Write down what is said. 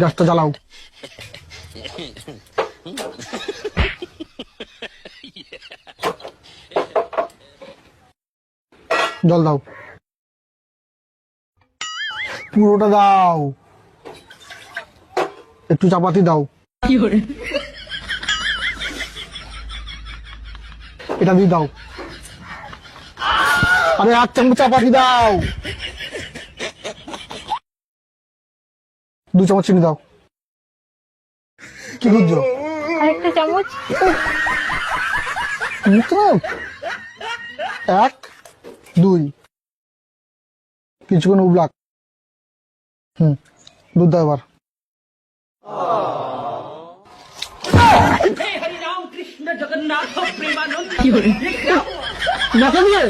গ্যাসটা জ্বালাও। জল দাও, পুরোটা দাও। একটু চাপাতি দাও। এটা দিয়ে দাও। আরে 8 চামচ চাপাতি দাও। 2 চামচ চিনি দাও। কি বুঝছো? আরেকটা চামচ। 1 2 কিছুক্ষণ উবলাক। দুধ দাও এবার। हरि राम कृष्ण जगन्नाथ प्रेमानंद। নাকা দিয়ে